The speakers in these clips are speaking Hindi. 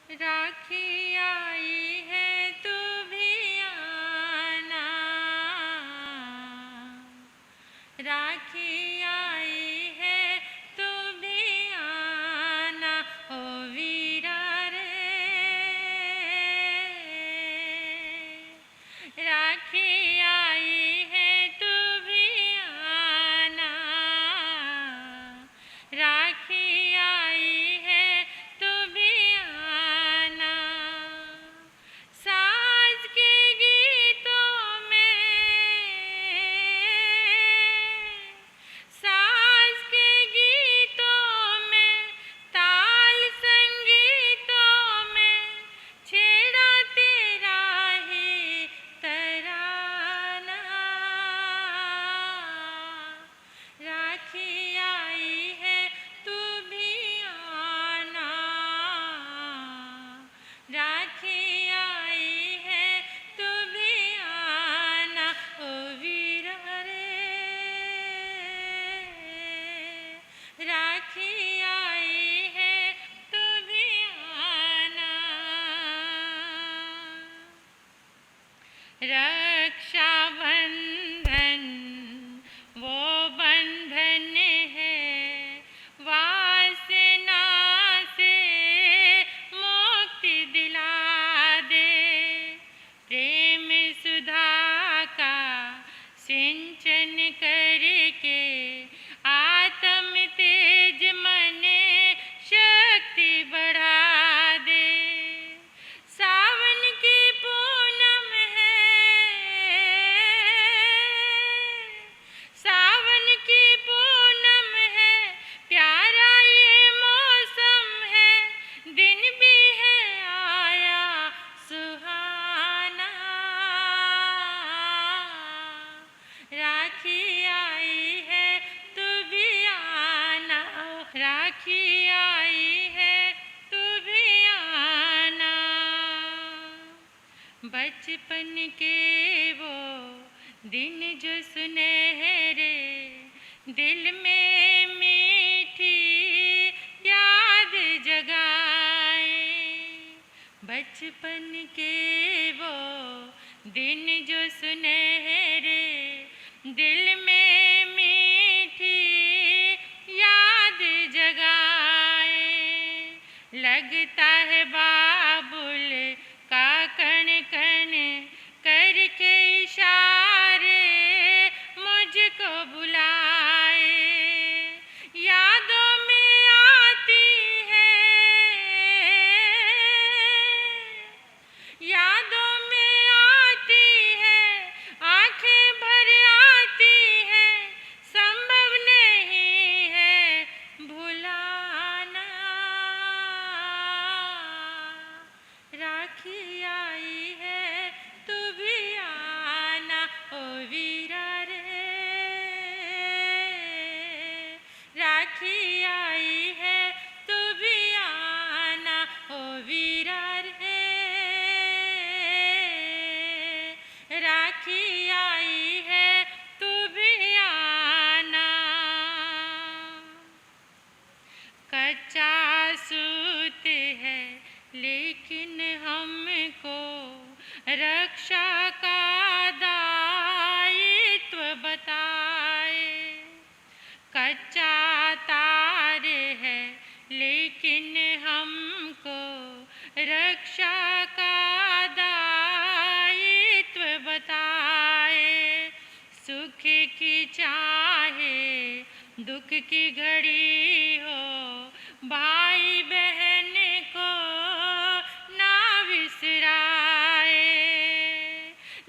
राखी आई है तू भी आना, राखी आई है तू भी आना, ओ वीरा रे। राखी आई है तू भी आना, राखी आई है तू भी आना। साज के गीतों में, साज के गीतों में, ताल संगीतों में छेड़ा तेरा ही तराना। राखी आई है तू भी आना, राखी आई है तू भी आना, ओ वीरा रे। राखी आई है तू भी आना। रक्षाबंधन वो बंधन है, वासना से मुक्ति दिला दे। प्रेम सुधा का सिंचन करके आत्म तेज मन शक्ति बढ़ा दे। सावन की पूनम है, सावन की पूनम है, प्यारा ये मौसम है, दिन भी है आया सुहाना। राखी आई है तू भी आना, राखी आई है तू भी आना। बचपन के वो दिन जो सुनहरे दिल में मीठी याद जगाए। बचपन के वो दिन जो सुनहरे दिल में मीठी याद जगाए। लगता है बाबुल का कण कण करके इशारे मुझको बुलाए। यादों में आती है, यादों में आती है, आंखें भर आती है, संभव नहीं है भुलाना। राखी आई है तू भी आना, ओ वीरा रे। राखी आई है तू भी आना, ओ वीरा रे। राखी आई है तू भी आना। कच्चा सूत है लेकिन हमको रक्षा का दायित्व बताए। कच्चा तार है लेकिन हमको रक्षा का दायित्व बताए। सुख की चाहे दुख की घड़ी हो, भाई बहन को ना बिसराए।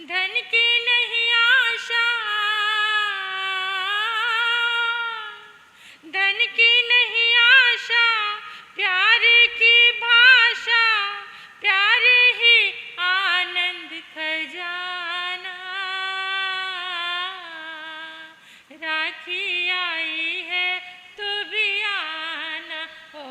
धन की नहीं आशा, धन की नहीं आशा, प्यार की भाषा, प्यार ही आनंद खजाना। राखी आई है तू भी आना, ओ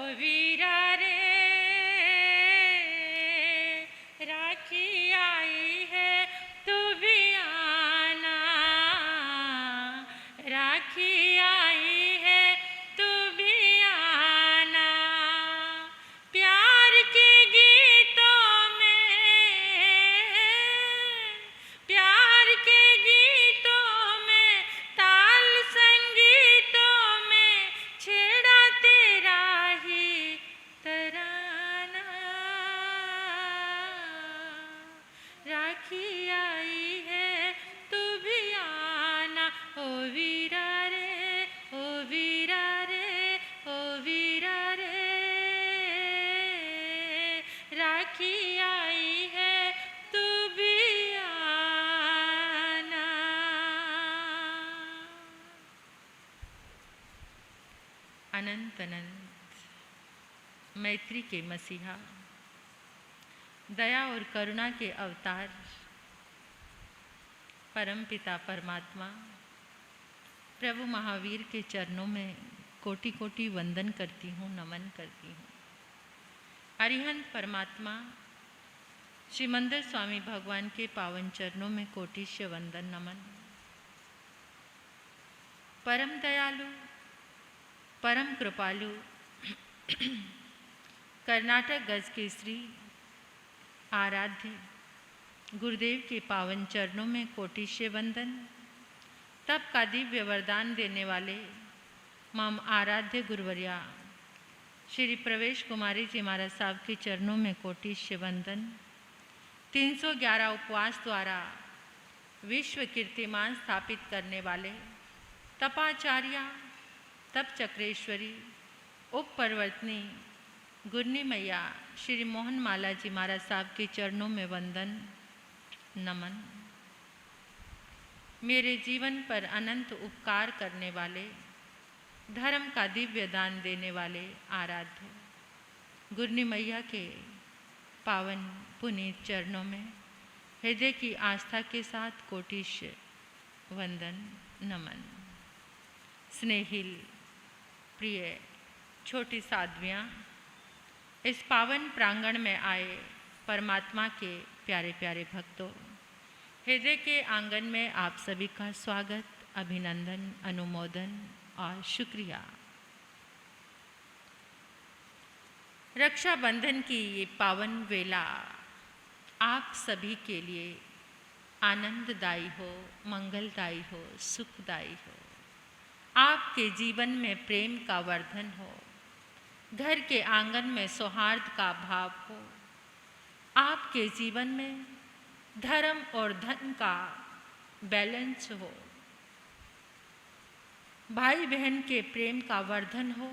राखी आई है तू भी आना। अनंत अनंत मैत्री के मसीहा, दया और करुणा के अवतार परमपिता परमात्मा प्रभु महावीर के चरणों में कोटि कोटि वंदन करती हूँ, नमन करती हूँ। अरिहंत परमात्मा श्रीमंदिर स्वामी भगवान के पावन चरणों में कोटिश्य वंदन नमन। परम दयालु, परम कृपालु, कर्नाटक गज केसरी आराध्य गुरुदेव के पावन चरणों में कोटिश्य वंदन। तप का दिव्य वरदान देने वाले मम आराध्य गुरुवर्या श्री प्रवेश कुमारी जी महाराज साहब के चरणों में कोटिश्य वंदन। 311 उपवास द्वारा विश्व कीर्तिमान स्थापित करने वाले तपाचार्या, तप चक्रेश्वरी, उप पर्वतनी गुरनी मैया श्री मोहन माला जी महाराज साहब के चरणों में वंदन नमन। मेरे जीवन पर अनंत उपकार करने वाले, धर्म का दिव्य दान देने वाले आराध्य गुरनी मैया के पावन पुनीत चरणों में हृदय की आस्था के साथ कोटिश्य वंदन नमन। स्नेहिल, प्रिय छोटी साध्वियाँ, इस पावन प्रांगण में आए परमात्मा के प्यारे प्यारे भक्तों, हृदय के आंगन में आप सभी का स्वागत, अभिनंदन, अनुमोदन और शुक्रिया। रक्षाबंधन की ये पावन वेला आप सभी के लिए आनंददायी हो, मंगलदायी हो, सुखदायी हो। आपके जीवन में प्रेम का वर्धन हो, घर के आंगन में सौहार्द का भाव हो, आपके जीवन में धर्म और धन का बैलेंस हो, भाई बहन के प्रेम का वर्धन हो,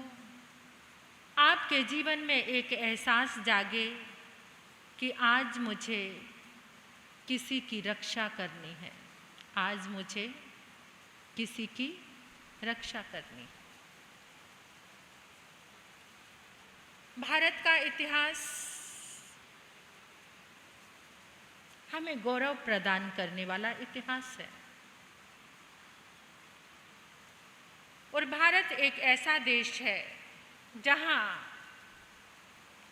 आपके जीवन में एक एहसास जागे कि आज मुझे किसी की रक्षा करनी है, आज मुझे किसी की रक्षा करनी है। भारत का इतिहास हमें गौरव प्रदान करने वाला इतिहास है और भारत एक ऐसा देश है जहां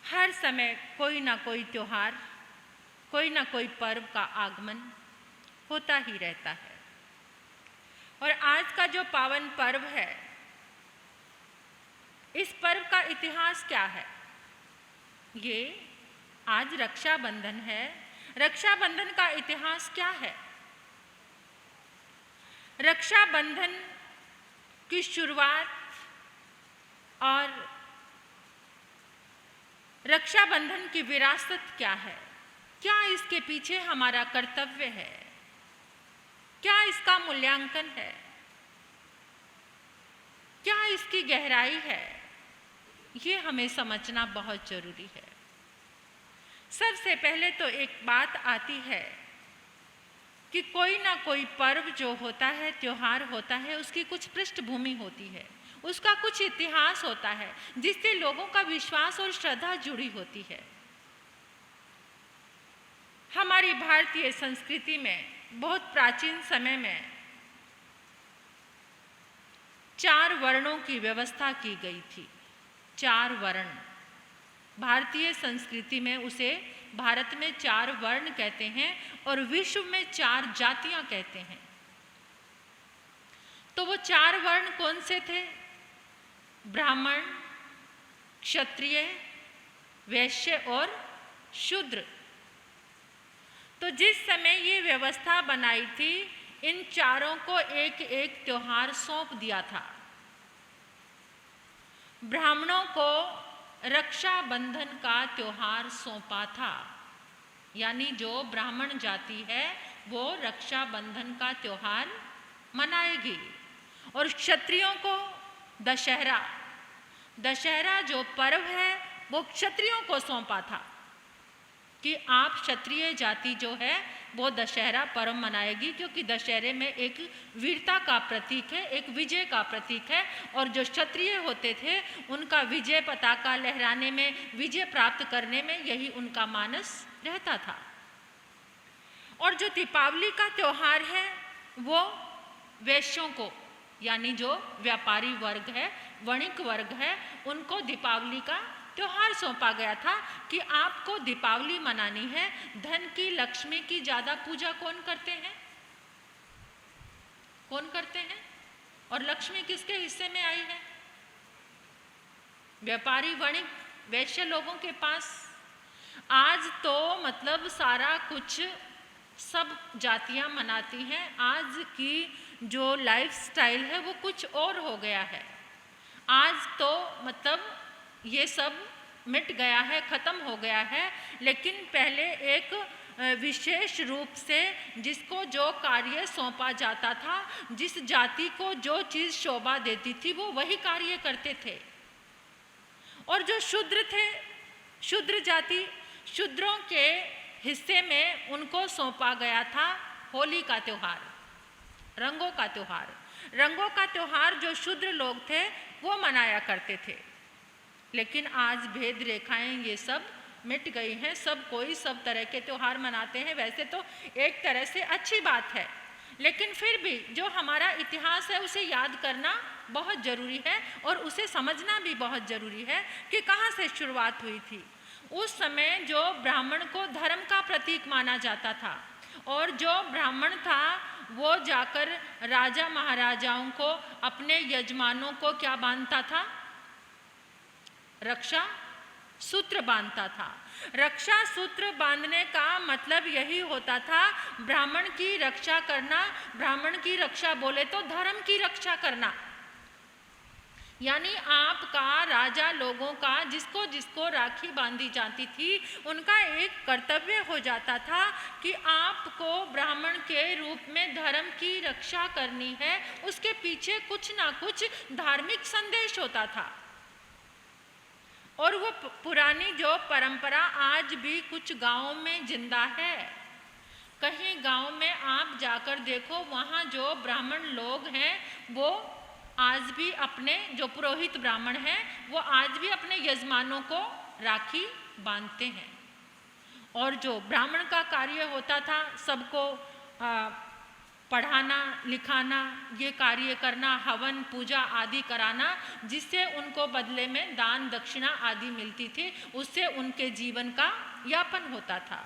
हर समय कोई ना कोई त्योहार, कोई ना कोई पर्व का आगमन होता ही रहता है। और आज का जो पावन पर्व है, इस पर्व का इतिहास क्या है? ये आज रक्षाबंधन है। रक्षाबंधन का इतिहास क्या है? रक्षाबंधन की शुरुआत और रक्षाबंधन की विरासत क्या है? क्या इसके पीछे हमारा कर्तव्य है? क्या इसका मूल्यांकन है? क्या इसकी गहराई है? ये हमें समझना बहुत जरूरी है। सबसे पहले तो एक बात आती है कि कोई ना कोई पर्व जो होता है, त्योहार होता है, उसकी कुछ पृष्ठभूमि होती है, उसका कुछ इतिहास होता है जिससे लोगों का विश्वास और श्रद्धा जुड़ी होती है। हमारी भारतीय संस्कृति में बहुत प्राचीन समय में 4 वर्णों की व्यवस्था की गई थी। 4 वर्ण, भारतीय संस्कृति में उसे भारत में 4 वर्ण कहते हैं और विश्व में 4 जातियां कहते हैं। तो वो 4 वर्ण कौन से थे? ब्राह्मण, क्षत्रिय, वैश्य और शूद्र। तो जिस समय ये व्यवस्था बनाई थी, इन चारों को एक एक त्योहार सौंप दिया था। ब्राह्मणों को रक्षाबंधन का त्योहार सौंपा था, यानी जो ब्राह्मण जाति है वो रक्षाबंधन का त्योहार मनाएगी। और क्षत्रियों को दशहरा, दशहरा जो पर्व है वो क्षत्रियों को सौंपा था। कि आप क्षत्रिय जाति जो है वो दशहरा पर्व मनाएगी, क्योंकि दशहरे में एक वीरता का प्रतीक है, एक विजय का प्रतीक है। और जो क्षत्रिय होते थे उनका विजय पताका लहराने में, विजय प्राप्त करने में यही उनका मानस रहता था। और जो दीपावली का त्यौहार है वो वैश्यों को, यानी जो व्यापारी वर्ग है, वणिक वर्ग है, उनको दीपावली का त्योहार सौंपा गया था कि आपको दीपावली मनानी है। धन की, लक्ष्मी की ज़्यादा पूजा कौन करते हैं? कौन करते हैं? और लक्ष्मी किसके हिस्से में आई है? व्यापारी, वणिक, वैश्य लोगों के पास। आज तो मतलब सारा कुछ सब जातियां मनाती हैं। आज की जो लाइफस्टाइल है वो कुछ और हो गया है। आज तो मतलब ये सब मिट गया है, ख़त्म हो गया है। लेकिन पहले एक विशेष रूप से जिसको जो कार्य सौंपा जाता था, जिस जाति को जो चीज़ शोभा देती थी वो वही कार्य करते थे। और जो शूद्र थे, शूद्र जाति, शूद्रों के हिस्से में उनको सौंपा गया था होली का त्यौहार, रंगों का त्यौहार। रंगों का त्यौहार जो शूद्र लोग थे वो मनाया करते थे। लेकिन आज भेद रेखाएं ये सब मिट गई हैं, सब कोई सब तरह के त्यौहार मनाते हैं। वैसे तो एक तरह से अच्छी बात है, लेकिन फिर भी जो हमारा इतिहास है उसे याद करना बहुत ज़रूरी है और उसे समझना भी बहुत ज़रूरी है कि कहाँ से शुरुआत हुई थी। उस समय जो ब्राह्मण को धर्म का प्रतीक माना जाता था, और जो ब्राह्मण था वो जाकर राजा महाराजाओं को, अपने यजमानों को क्या बांधता था? रक्षा सूत्र बांधता था। रक्षा सूत्र बांधने का मतलब यही होता था ब्राह्मण की रक्षा करना। ब्राह्मण की रक्षा बोले तो धर्म की रक्षा करना, यानी आपका, राजा लोगों का, जिसको जिसको राखी बांधी जाती थी उनका एक कर्तव्य हो जाता था कि आपको ब्राह्मण के रूप में धर्म की रक्षा करनी है। उसके पीछे कुछ ना कुछ धार्मिक संदेश होता था। और वो पुरानी जो परंपरा आज भी कुछ गांवों में जिंदा है। कहीं गांव में आप जाकर देखो, वहाँ जो ब्राह्मण लोग हैं वो आज भी अपने, जो पुरोहित ब्राह्मण हैं वो आज भी अपने यजमानों को राखी बांधते हैं। और जो ब्राह्मण का कार्य होता था सबको पढ़ाना लिखाना, ये कार्य करना, हवन पूजा आदि कराना, जिससे उनको बदले में दान दक्षिणा आदि मिलती थी, उससे उनके जीवन का यापन होता था।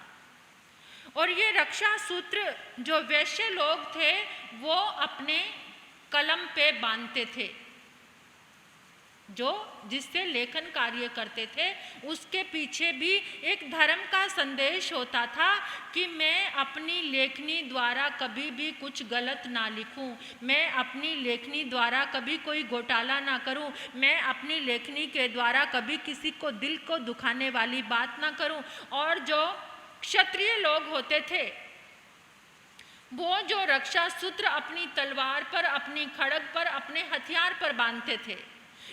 और ये रक्षा सूत्र जो वैश्य लोग थे वो अपने कलम पे बांधते थे, जो जिससे लेखन कार्य करते थे। उसके पीछे भी एक धर्म का संदेश होता था कि मैं अपनी लेखनी द्वारा कभी भी कुछ गलत ना लिखूं, मैं अपनी लेखनी द्वारा कभी कोई घोटाला ना करूं, मैं अपनी लेखनी के द्वारा कभी किसी को दिल को दुखाने वाली बात ना करूं। और जो क्षत्रिय लोग होते थे वो जो रक्षा सूत्र अपनी तलवार पर, अपनी खड़ग पर, अपने हथियार पर बांधते थे,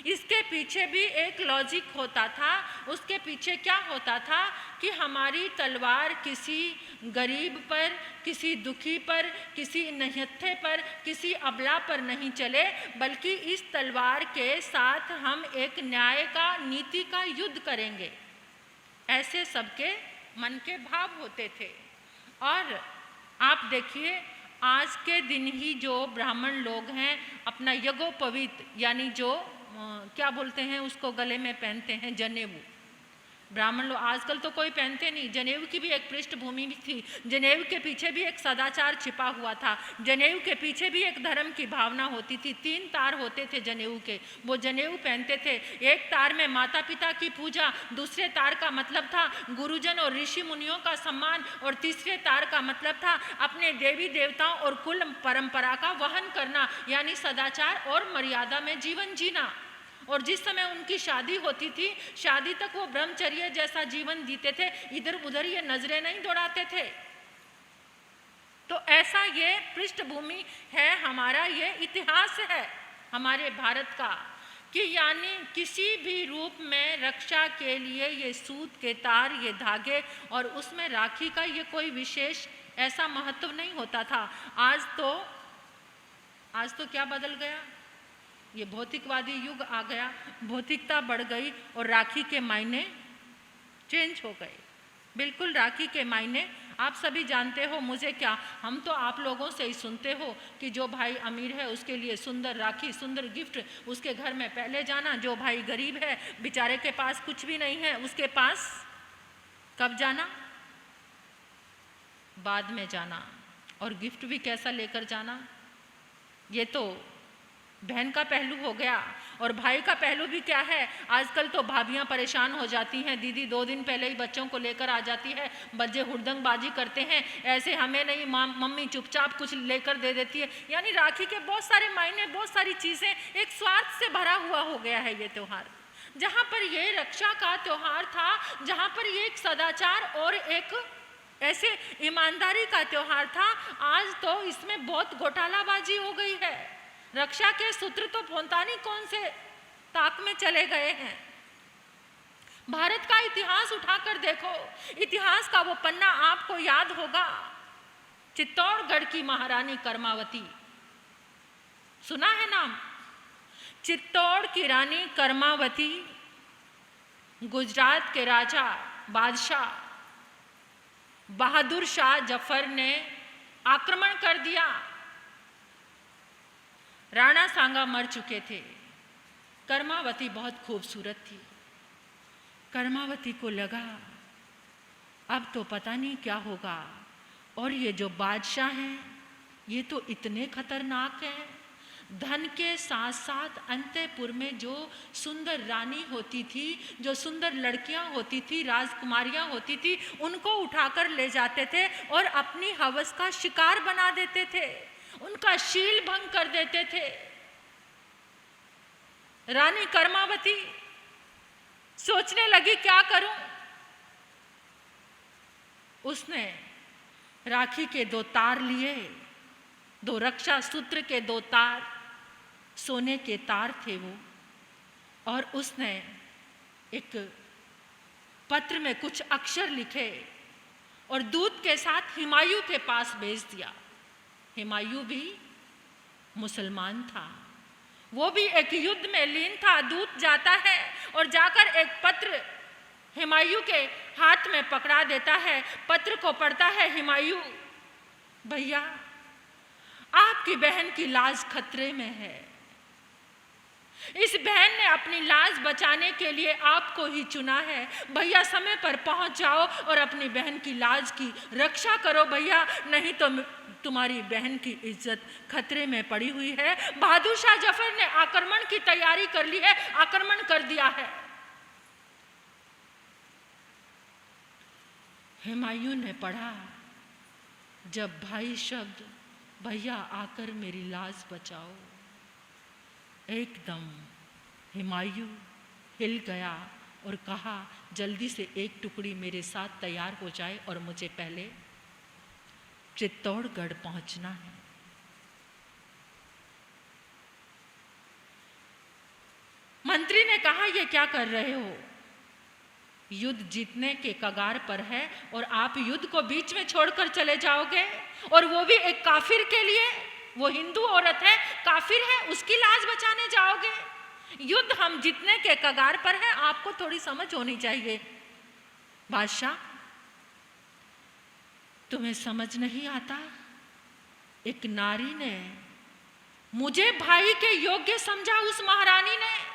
इसके पीछे भी एक लॉजिक होता था। उसके पीछे क्या होता था कि हमारी तलवार किसी गरीब पर, किसी दुखी पर, किसी निहत्थे पर, किसी अबला पर नहीं चले, बल्कि इस तलवार के साथ हम एक न्याय का, नीति का युद्ध करेंगे। ऐसे सबके मन के भाव होते थे। और आप देखिए आज के दिन ही जो ब्राह्मण लोग हैं अपना यज्ञोपवीत, यानी जो क्या बोलते हैं उसको, गले में पहनते हैं जनेऊ। ब्राह्मण लोग आजकल तो कोई पहनते नहीं। जनेऊ की भी एक पृष्ठभूमि भी थी, जनेऊ के पीछे भी एक सदाचार छिपा हुआ था, जनेऊ के पीछे भी एक धर्म की भावना होती थी। 3 तार होते थे जनेऊ के, वो जनेऊ पहनते थे। एक तार में माता पिता की पूजा, दूसरे तार का मतलब था गुरुजन और ऋषि मुनियों का सम्मान, और तीसरे तार का मतलब था अपने देवी देवताओं और कुल परंपरा का वहन करना, यानी सदाचार और मर्यादा में जीवन जीना। और जिस समय उनकी शादी होती थी, शादी तक वो ब्रह्मचर्य जैसा जीवन जीते थे, इधर उधर ये नजरें नहीं दौड़ाते थे। तो ऐसा ये पृष्ठभूमि है हमारा, ये इतिहास है हमारे भारत का कि यानी किसी भी रूप में रक्षा के लिए ये सूत के तार, ये धागे और उसमें राखी का ये कोई विशेष ऐसा महत्व नहीं होता था। आज तो क्या बदल गया, ये भौतिकवादी युग आ गया, भौतिकता बढ़ गई और राखी के मायने चेंज हो गए। बिल्कुल राखी के मायने आप सभी जानते हो, मुझे क्या, हम तो आप लोगों से ही सुनते हो कि जो भाई अमीर है उसके लिए सुंदर राखी, सुंदर गिफ्ट, उसके घर में पहले जाना। जो भाई गरीब है, बेचारे के पास कुछ भी नहीं है, उसके पास कब जाना, बाद में जाना। और गिफ्ट भी कैसा लेकर जाना, ये तो बहन का पहलू हो गया। और भाई का पहलू भी क्या है, आजकल तो भाभियां परेशान हो जाती हैं, दीदी 2 दिन पहले ही बच्चों को लेकर आ जाती है, बच्चे हुड़दंगबाजी करते हैं, ऐसे हमें नहीं, मम्मी चुपचाप कुछ लेकर दे देती है। यानी राखी के बहुत सारे मायने, बहुत सारी चीज़ें, एक स्वार्थ से भरा हुआ हो गया है ये त्यौहार। जहाँ पर ये रक्षा का त्यौहार था, जहाँ पर ये एक सदाचार और एक ऐसे ईमानदारी का त्यौहार था, आज तो इसमें बहुत घोटालाबाजी हो गई है। रक्षा के सूत्र तो पता नहीं कौन से ताक में चले गए हैं। भारत का इतिहास उठाकर देखो, इतिहास का वो पन्ना आपको याद होगा, चित्तौड़गढ़ की महारानी कर्मावती, सुना है नाम? चित्तौड़ की रानी कर्मावती, गुजरात के राजा बादशाह बहादुर शाह जफर ने आक्रमण कर दिया। राणा सांगा मर चुके थे, कर्मावती बहुत खूबसूरत थी। कर्मावती को लगा अब तो पता नहीं क्या होगा, और ये जो बादशाह हैं ये तो इतने खतरनाक हैं। धन के साथ साथ अंतःपुर में जो सुंदर रानी होती थी, जो सुंदर लड़कियां होती थी, राजकुमारियां होती थी, उनको उठाकर ले जाते थे और अपनी हवस का शिकार बना देते थे, उनका शील भंग कर देते थे। रानी कर्मावती सोचने लगी क्या करूं। उसने राखी के 2 तार लिए, 2 रक्षा सूत्र के 2 तार, सोने के तार थे वो, और उसने एक पत्र में कुछ अक्षर लिखे और दूत के साथ हुमायूं के पास भेज दिया। हुमायूं भी मुसलमान था, वो भी एक युद्ध में लीन था। दूत जाता है और जाकर एक पत्र हुमायूं के हाथ में पकड़ा देता है। पत्र को पढ़ता है हुमायूं, भैया आपकी बहन की लाज खतरे में है। इस बहन ने अपनी लाज बचाने के लिए आपको ही चुना है। भैया समय पर पहुंच जाओ और अपनी बहन की लाज की रक्षा करो भैया, नहीं तो तुम्हारी बहन की इज्जत खतरे में पड़ी हुई है। बहादुर शाह जफर ने आक्रमण की तैयारी कर ली है, आक्रमण कर दिया है। हुमायूं ने पढ़ा, जब भाई शब्द भैया आकर मेरी लाज बचाओ, एकदम हुमायूं हिल गया और कहा जल्दी से एक टुकड़ी मेरे साथ तैयार हो जाए और मुझे पहले चित्तौड़गढ़ पहुंचना है। मंत्री ने कहा ये क्या कर रहे हो, युद्ध जीतने के कगार पर है और आप युद्ध को बीच में छोड़कर चले जाओगे, और वो भी एक काफिर के लिए। वो हिंदू औरत है, काफिर है, उसकी लाज बचाने जाओगे। युद्ध हम जीतने के कगार पर है, आपको थोड़ी समझ होनी चाहिए। बादशाह तुम्हें समझ नहीं आता, एक नारी ने मुझे भाई के योग्य समझा, उस महारानी ने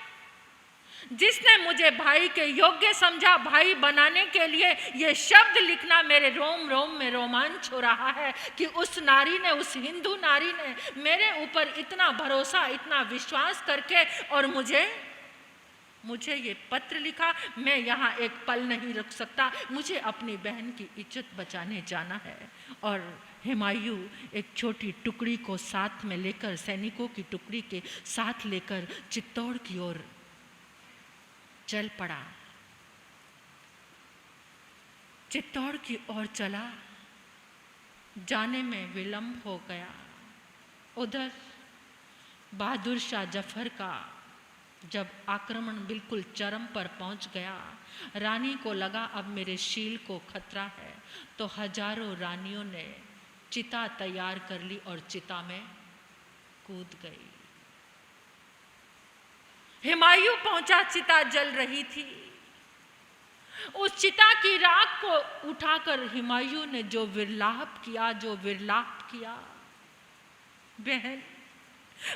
जिसने मुझे भाई के योग्य समझा, भाई बनाने के लिए ये शब्द लिखना मेरे रोम रोम में रोमांच हो रहा है कि उस नारी ने, उस हिंदू नारी ने मेरे ऊपर इतना भरोसा, इतना विश्वास करके और मुझे ये पत्र लिखा। मैं यहाँ एक पल नहीं रुक सकता, मुझे अपनी बहन की इज्जत बचाने जाना है। और हुमायूं एक छोटी टुकड़ी को साथ में लेकर, सैनिकों की टुकड़ी के साथ लेकर चित्तौड़ की ओर चल पड़ा। चित्तौड़ की ओर चला, जाने में विलंब हो गया। उधर बहादुर शाह जफर का जब आक्रमण बिल्कुल चरम पर पहुंच गया, रानी को लगा अब मेरे शील को खतरा है, तो हजारों रानियों ने चिता तैयार कर ली और चिता में कूद गई। हुमायूं पहुंचा, चिता जल रही थी। उस चिता की राख को उठाकर हुमायूं ने जो विलाप किया, बहन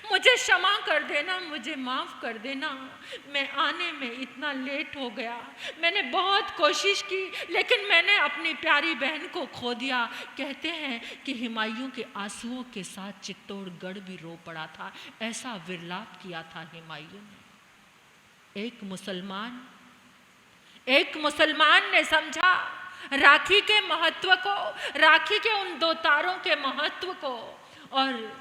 मुझे क्षमा कर देना, मुझे माफ कर देना, मैं आने में इतना लेट हो गया। मैंने बहुत कोशिश की लेकिन मैंने अपनी प्यारी बहन को खो दिया। कहते हैं कि हुमायूं के आंसुओं के साथ चित्तौड़गढ़ भी रो पड़ा था। ऐसा विलाप किया था हुमायूं ने। एक मुसलमान ने समझा राखी के महत्व को, राखी के उन 2 तारों के महत्व को, और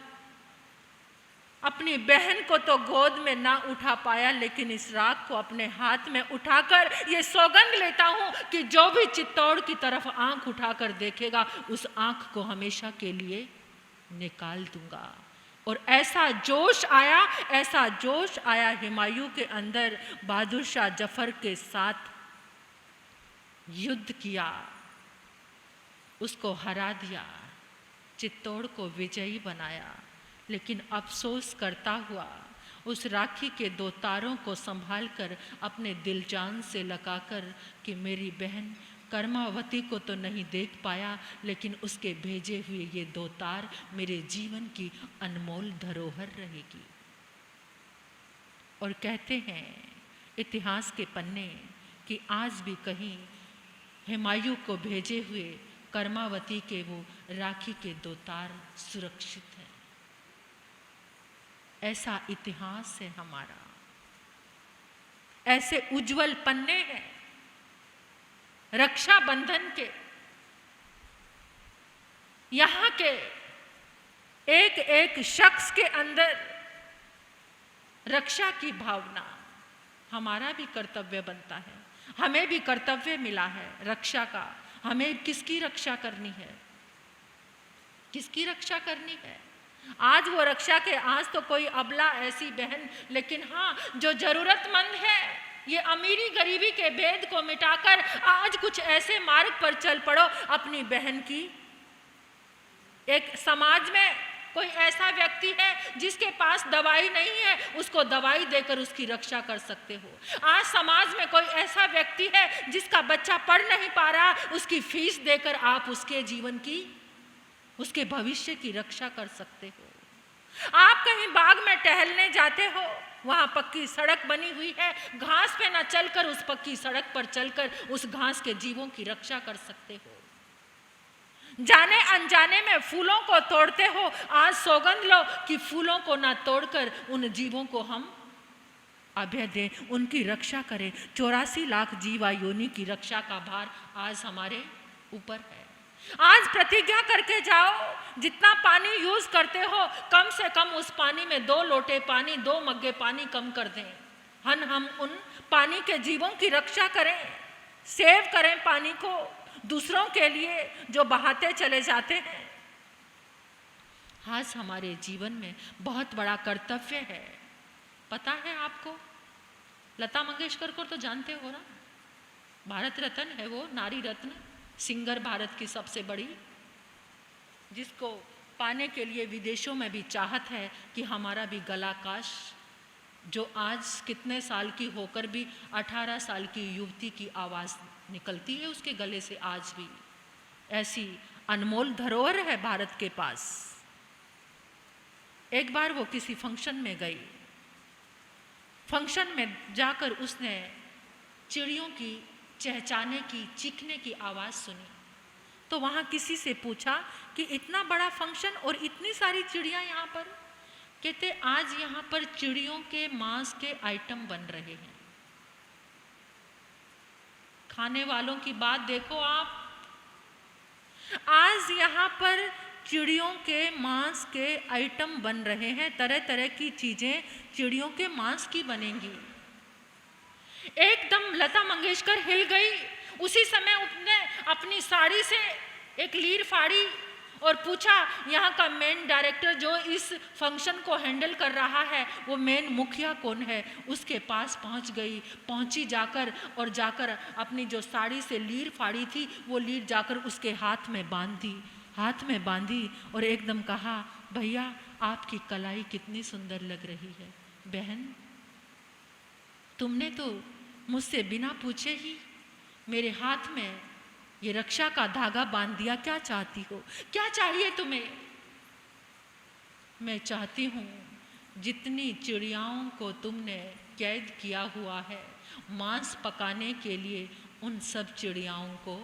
अपनी बहन को तो गोद में ना उठा पाया, लेकिन इस राख को अपने हाथ में उठाकर ये सौगंध लेता हूं कि जो भी चित्तौड़ की तरफ आंख उठाकर देखेगा उस आंख को हमेशा के लिए निकाल दूंगा। और ऐसा जोश आया हुमायूं के अंदर। बहादुर शाह जफर के साथ युद्ध किया, उसको हरा दिया, चित्तौड़ को विजयी बनाया। लेकिन अफसोस करता हुआ उस राखी के 2 तारों को संभाल कर अपने दिल जान से लगाकर कि मेरी बहन कर्मावती को तो नहीं देख पाया, लेकिन उसके भेजे हुए ये 2 तार मेरे जीवन की अनमोल धरोहर रहेगी। और कहते हैं इतिहास के पन्ने कि आज भी कहीं हुमायूं को भेजे हुए कर्मावती के वो राखी के 2 तार सुरक्षित हैं। ऐसा इतिहास है हमारा, ऐसे उज्जवल पन्ने हैं रक्षाबंधन के। यहां के एक एक शख्स के अंदर रक्षा की भावना, हमारा भी कर्तव्य बनता है, हमें भी कर्तव्य मिला है रक्षा का। हमें किसकी रक्षा करनी है, किसकी रक्षा करनी है? आज वो रक्षा के, आज तो कोई अबला ऐसी बहन, लेकिन हाँ जो जरूरतमंद है, ये अमीरी गरीबी के भेद को मिटाकर आज कुछ ऐसे मार्ग पर चल पड़ो अपनी बहन की। एक समाज में कोई ऐसा व्यक्ति है जिसके पास दवाई नहीं है, उसको दवाई देकर उसकी रक्षा कर सकते हो। आज समाज में कोई ऐसा व्यक्ति है जिसका बच्चा पढ़ नहीं पा रहा, उसकी फीस देकर आप उसके जीवन की, उसके भविष्य की रक्षा कर सकते हो। आप कहीं बाग में टहलने जाते हो, वहां पक्की सड़क बनी हुई है, घास पे न चलकर उस पक्की सड़क पर चलकर उस घास के जीवों की रक्षा कर सकते हो। जाने अनजाने में फूलों को तोड़ते हो, आज सौगंध लो कि फूलों को ना तोड़कर उन जीवों को हम अभय दें, उनकी रक्षा करें। 84 लाख जीवा योनि की रक्षा का भार आज हमारे ऊपर है। आज प्रतिज्ञा करके जाओ, जितना पानी यूज करते हो कम से कम उस पानी में 2 लोटे पानी, 2 मग्गे पानी कम कर दें। हम उन पानी के जीवों की रक्षा करें, सेव करें पानी को दूसरों के लिए जो बहाते चले जाते हैं। आज हमारे जीवन में बहुत बड़ा कर्तव्य है। पता है आपको, लता मंगेशकर को तो जानते हो ना, भारत रत्न है वो, नारी रत्न, सिंगर भारत की सबसे बड़ी, जिसको पाने के लिए विदेशों में भी चाहत है कि हमारा भी गला काश, जो आज कितने साल की होकर भी 18 साल की युवती की आवाज़ निकलती है उसके गले से, आज भी ऐसी अनमोल धरोहर है भारत के पास। एक बार वो किसी फंक्शन में गई, फंक्शन में जाकर उसने चिड़ियों की चहचहाने की, चीखने की आवाज़ सुनी। तो वहाँ किसी से पूछा कि इतना बड़ा फंक्शन और इतनी सारी चिड़ियाँ यहाँ पर? कहते आज यहाँ पर चिड़ियों के मांस के आइटम बन रहे हैं। खाने वालों की बात देखो आप, आज यहाँ पर चिड़ियों के मांस के आइटम बन रहे हैं, तरह तरह की चीजें चिड़ियों के मांस की बनेंगी। एकदम लता मंगेशकर हिल गई। उसी समय उसने अपनी साड़ी से एक लीर फाड़ी और पूछा यहाँ का मेन डायरेक्टर जो इस फंक्शन को हैंडल कर रहा है वो मेन मुखिया कौन है। उसके पास पहुंची जाकर और जाकर अपनी जो साड़ी से लीर फाड़ी थी वो लीर जाकर उसके हाथ में बांधी और एकदम कहा, भैया आपकी कलाई कितनी सुंदर लग रही है। बहन, तुमने तो मुझसे बिना पूछे ही मेरे हाथ में ये रक्षा का धागा बांध दिया। क्या चाहती हो, क्या चाहिए तुम्हें? मैं चाहती हूँ जितनी चिड़ियाओं को तुमने कैद किया हुआ है मांस पकाने के लिए, उन सब चिड़ियाओं को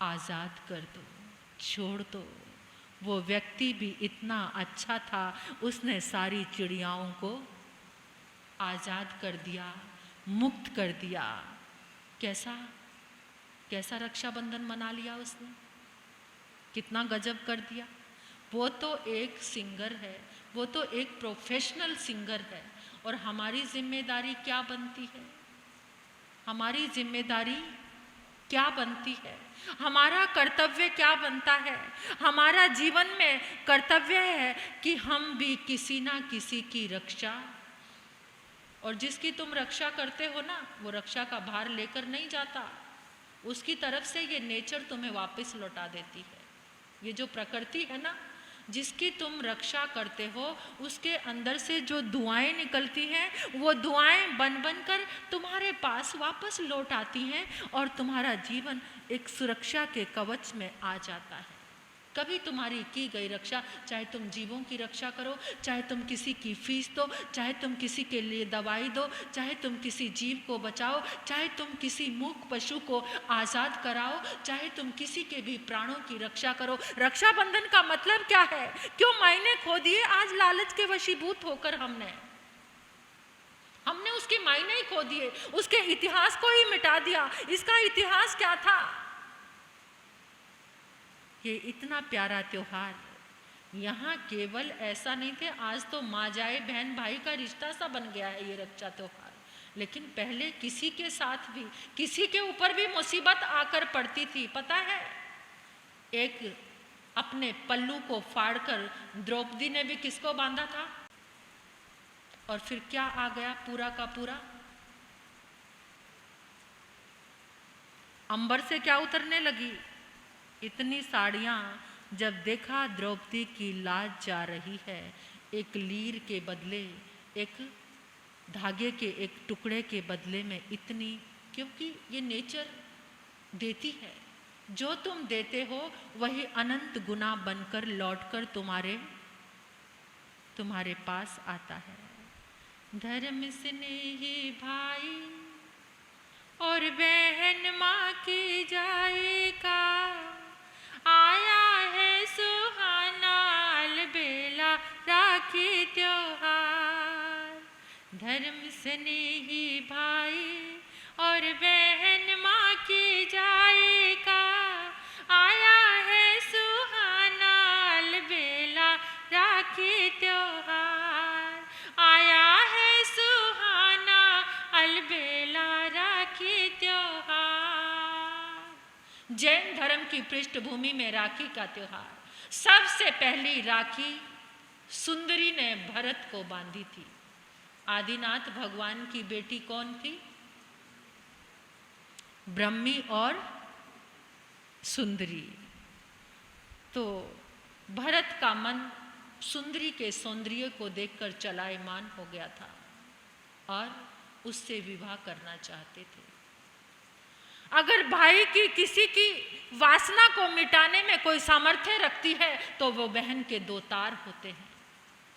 आज़ाद कर दो, छोड़ दो। वो व्यक्ति भी इतना अच्छा था, उसने सारी चिड़ियाओं को आज़ाद कर दिया, मुक्त कर दिया। कैसा रक्षाबंधन मना लिया उसने, कितना गजब कर दिया। वो तो एक सिंगर है, वो तो एक प्रोफेशनल सिंगर है। और हमारी जिम्मेदारी क्या बनती है, हमारी जिम्मेदारी क्या बनती है, हमारा कर्तव्य क्या बनता है। हमारा जीवन में कर्तव्य है कि हम भी किसी ना किसी की रक्षा, और जिसकी तुम रक्षा करते हो ना, वो रक्षा का भार लेकर नहीं जाता, उसकी तरफ से ये नेचर तुम्हें वापस लौटा देती है। ये जो प्रकृति है ना, जिसकी तुम रक्षा करते हो, उसके अंदर से जो दुआएं निकलती हैं वो दुआएं बन कर तुम्हारे पास वापस लौट आती हैं और तुम्हारा जीवन एक सुरक्षा के कवच में आ जाता है। कभी तुम्हारी की गई रक्षा, चाहे तुम जीवों की रक्षा करो, चाहे तुम किसी की फीस दो, चाहे तुम किसी के लिए दवाई दो, चाहे तुम किसी जीव को बचाओ, चाहे तुम किसी मूक पशु को आज़ाद कराओ, चाहे तुम किसी के भी प्राणों की रक्षा करो। रक्षाबंधन का मतलब क्या है? क्यों मायने खो दिए आज लालच के वशीभूत होकर? हमने उसके मायने ही खो दिए, उसके इतिहास को ही मिटा दिया। इसका इतिहास क्या था? ये इतना प्यारा त्योहार, यहाँ केवल ऐसा नहीं थे, आज तो माँ जाए बहन भाई का रिश्ता सा बन गया है ये रक्षा त्योहार। लेकिन पहले किसी के साथ भी, किसी के ऊपर भी मुसीबत आकर पड़ती थी, पता है? एक अपने पल्लू को फाड़कर द्रौपदी ने भी किसको बांधा था? और फिर क्या आ गया पूरा का पूरा? अंबर से क्या उतरने लगी? इतनी साड़ियाँ। जब देखा द्रौपदी की लाज जा रही है, एक लीर के बदले, एक धागे के एक टुकड़े के बदले में इतनी, क्योंकि ये नेचर देती है, जो तुम देते हो वही अनंत गुना बनकर लौटकर तुम्हारे पास आता है। धर्म स्नेही भाई और बहन माँ की जाएगा, आया है सुहाना अलबेला राखी त्योहार। धर्म स्नेही भाई और बहन माँ की जाएगा, आया है सुहाना अलबेला राखी त्योहार, आया है सुहाना अलबेला राखी त्योहार। जैन धर्म की पृष्ठभूमि में राखी का त्योहार। सबसे पहली राखी सुंदरी ने भरत को बांधी थी। आदिनाथ भगवान की बेटी कौन थी? ब्रह्मी और सुंदरी। तो भरत का मन सुंदरी के सौंदर्य को देखकर चलायमान हो गया था और उससे विवाह करना चाहते थे। अगर भाई की किसी की वासना को मिटाने में कोई सामर्थ्य रखती है तो वो बहन के दो तार होते हैं,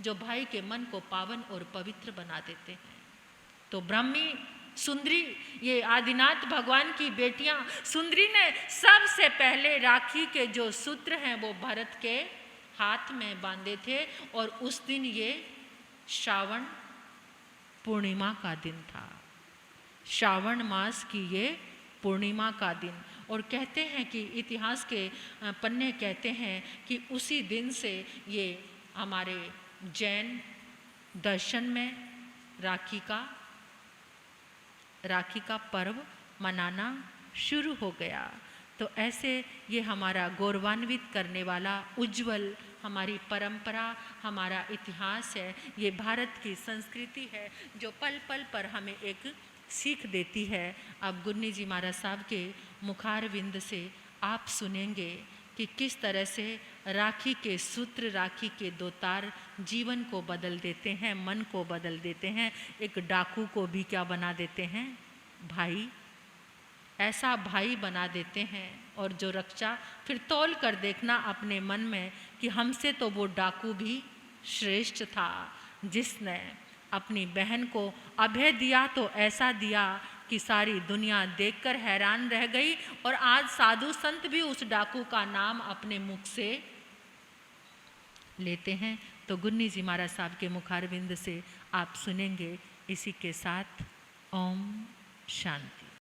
जो भाई के मन को पावन और पवित्र बना देते हैं। तो ब्रह्मी, सुंदरी, ये आदिनाथ भगवान की बेटियां, सुंदरी ने सबसे पहले राखी के जो सूत्र हैं वो भरत के हाथ में बांधे थे। और उस दिन ये श्रावण पूर्णिमा का दिन था, श्रावण मास की ये पूर्णिमा का दिन। और कहते हैं कि इतिहास के पन्ने कहते हैं कि उसी दिन से ये हमारे जैन दर्शन में राखी का पर्व मनाना शुरू हो गया। तो ऐसे ये हमारा गौरवान्वित करने वाला उज्जवल हमारी परंपरा, हमारा इतिहास है, ये भारत की संस्कृति है जो पल पल पर हमें एक सीख देती है। अब गुन्नी जी महाराज साहब के मुखारविंद से आप सुनेंगे कि किस तरह से राखी के सूत्र, राखी के दो तार जीवन को बदल देते हैं, मन को बदल देते हैं। एक डाकू को भी क्या बना देते हैं? भाई। ऐसा भाई बना देते हैं। और जो रक्षा, फिर तौल कर देखना अपने मन में कि हमसे तो वो डाकू भी श्रेष्ठ था जिसने अपनी बहन को अभय दिया, तो ऐसा दिया कि सारी दुनिया देखकर हैरान रह गई। और आज साधु संत भी उस डाकू का नाम अपने मुख से लेते हैं। तो गुन्नी जी महाराज साहब के मुखारविंद से आप सुनेंगे। इसी के साथ ओम शांति।